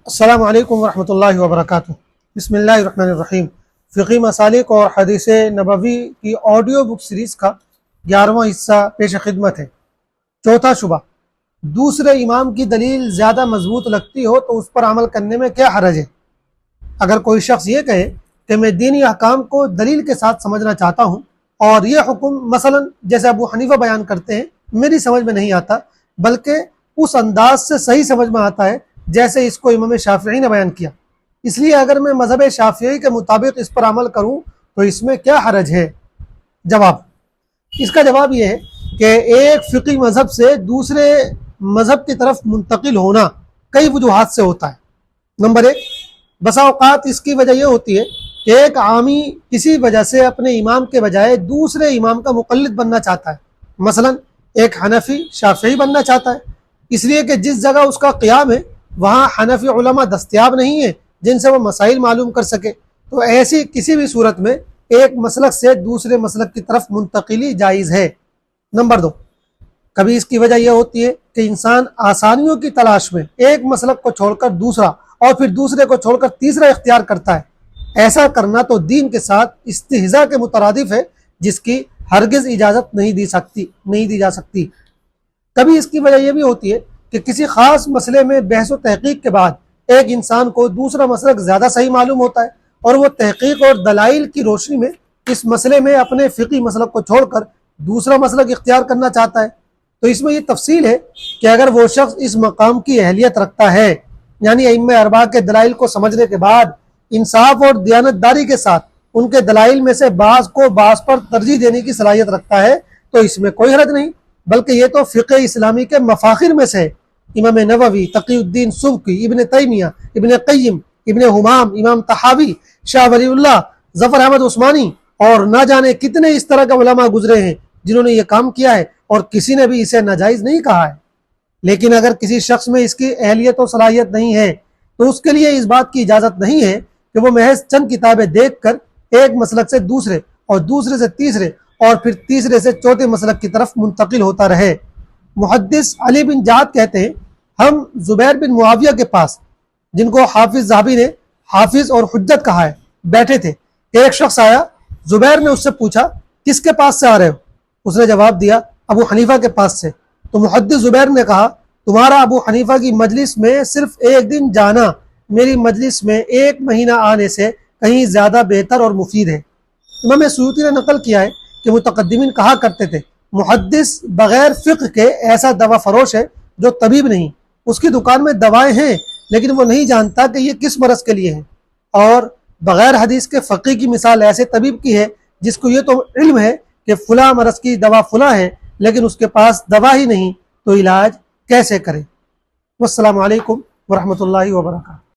السلام علیکم ورحمۃ اللہ وبرکاتہ۔ بسم اللہ الرحمن الرحیم۔ فقی مسالک اور حدیث نبوی کی آڈیو بک سیریز کا 11واں حصہ پیش خدمت ہے۔ چوتھا شبہ، دوسرے امام کی دلیل زیادہ مضبوط لگتی ہو تو اس پر عمل کرنے میں کیا حرج ہے؟ اگر کوئی شخص یہ کہے کہ میں دینی احکام کو دلیل کے ساتھ سمجھنا چاہتا ہوں اور یہ حکم مثلا جیسے ابو حنیفہ بیان کرتے ہیں میری سمجھ میں نہیں آتا، بلکہ اس انداز سے صحیح سمجھ میں آتا ہے جیسے اس کو امام شافعی نے بیان کیا، اس لیے اگر میں مذہب شافعی کے مطابق اس پر عمل کروں تو اس میں کیا حرج ہے؟ جواب، اس کا جواب یہ ہے کہ ایک فقی مذہب سے دوسرے مذہب کی طرف منتقل ہونا کئی وجوہات سے ہوتا ہے۔ نمبر ایک، بسا اوقات اس کی وجہ یہ ہوتی ہے کہ ایک عامی کسی وجہ سے اپنے امام کے بجائے دوسرے امام کا مقلد بننا چاہتا ہے، مثلا ایک حنفی شافعی بننا چاہتا ہے، اس لیے کہ جس جگہ اس کا قیام ہے وہاں حنفی علماء دستیاب نہیں ہیں جن سے وہ مسائل معلوم کر سکے، تو ایسی کسی بھی صورت میں ایک مسلک سے دوسرے مسلک کی طرف منتقلی جائز ہے۔ نمبر دو، کبھی اس کی وجہ یہ ہوتی ہے کہ انسان آسانیوں کی تلاش میں ایک مسلک کو چھوڑ کر دوسرا اور پھر دوسرے کو چھوڑ کر تیسرا اختیار کرتا ہے۔ ایسا کرنا تو دین کے ساتھ استہزاء کے مترادف ہے جس کی ہرگز اجازت نہیں دی جا سکتی۔ کبھی اس کی وجہ یہ بھی ہوتی ہے کہ کسی خاص مسئلے میں بحث و تحقیق کے بعد ایک انسان کو دوسرا مسلک زیادہ صحیح معلوم ہوتا ہے اور وہ تحقیق اور دلائل کی روشنی میں اس مسئلے میں اپنے فقی مسلک کو چھوڑ کر دوسرا مسلک اختیار کرنا چاہتا ہے۔ تو اس میں یہ تفصیل ہے کہ اگر وہ شخص اس مقام کی اہلیت رکھتا ہے، یعنی ائمہ اربعہ کے دلائل کو سمجھنے کے بعد انصاف اور دیانتداری کے ساتھ ان کے دلائل میں سے بعض کو بعض پر ترجیح دینے کی صلاحیت رکھتا ہے، تو اس میں کوئی حرج نہیں، بلکہ یہ تو فقہ اسلامی کے مفاخر میں سے ہے۔ امام نووی، تقی الدین سبکی، ابن تیمیہ، ابن قیم، ابن حمام، امام طحاوی، شاہ ولی اللہ، ظفر احمد عثمانی اور نہ جانے کتنے اس طرح کے علماء گزرے ہیں جنہوں نے یہ کام کیا ہے اور کسی نے بھی اسے ناجائز نہیں کہا ہے۔ لیکن اگر کسی شخص میں اس کی اہلیت و صلاحیت نہیں ہے تو اس کے لیے اس بات کی اجازت نہیں ہے کہ وہ محض چند کتابیں دیکھ کر ایک مسلک سے دوسرے اور دوسرے سے تیسرے اور پھر تیسرے سے چوتھے مسلک کی طرف منتقل ہوتا رہے۔ محدث علی بن جعد کہتے ہیں، ہم زبیر بن معاویہ کے پاس، جن کو حافظ ذہبی نے حافظ اور حجت کہا ہے، بیٹھے تھے۔ ایک شخص آیا، زبیر نے اس سے پوچھا کس کے پاس سے آ رہے ہو؟ اس نے جواب دیا ابو حنیفہ کے پاس سے۔ تو محدث زبیر نے کہا، تمہارا ابو حنیفہ کی مجلس میں صرف ایک دن جانا میری مجلس میں 1 مہینہ آنے سے کہیں زیادہ بہتر اور مفید ہے۔ امام سیوطی نے نقل کیا ہے کہ متقدمین کہا کرتے تھے، محدث بغیر فقہ کے ایسا دوا فروش ہے جو طبیب نہیں، اس کی دکان میں دوائیں ہیں لیکن وہ نہیں جانتا کہ یہ کس مرض کے لیے ہیں، اور بغیر حدیث کے فقی کی مثال ایسے طبیب کی ہے جس کو یہ تو علم ہے کہ فلاں مرض کی دوا فلاں ہے لیکن اس کے پاس دوا ہی نہیں، تو علاج کیسے کرے؟ والسلام علیکم ورحمۃ اللہ وبرکاتہ۔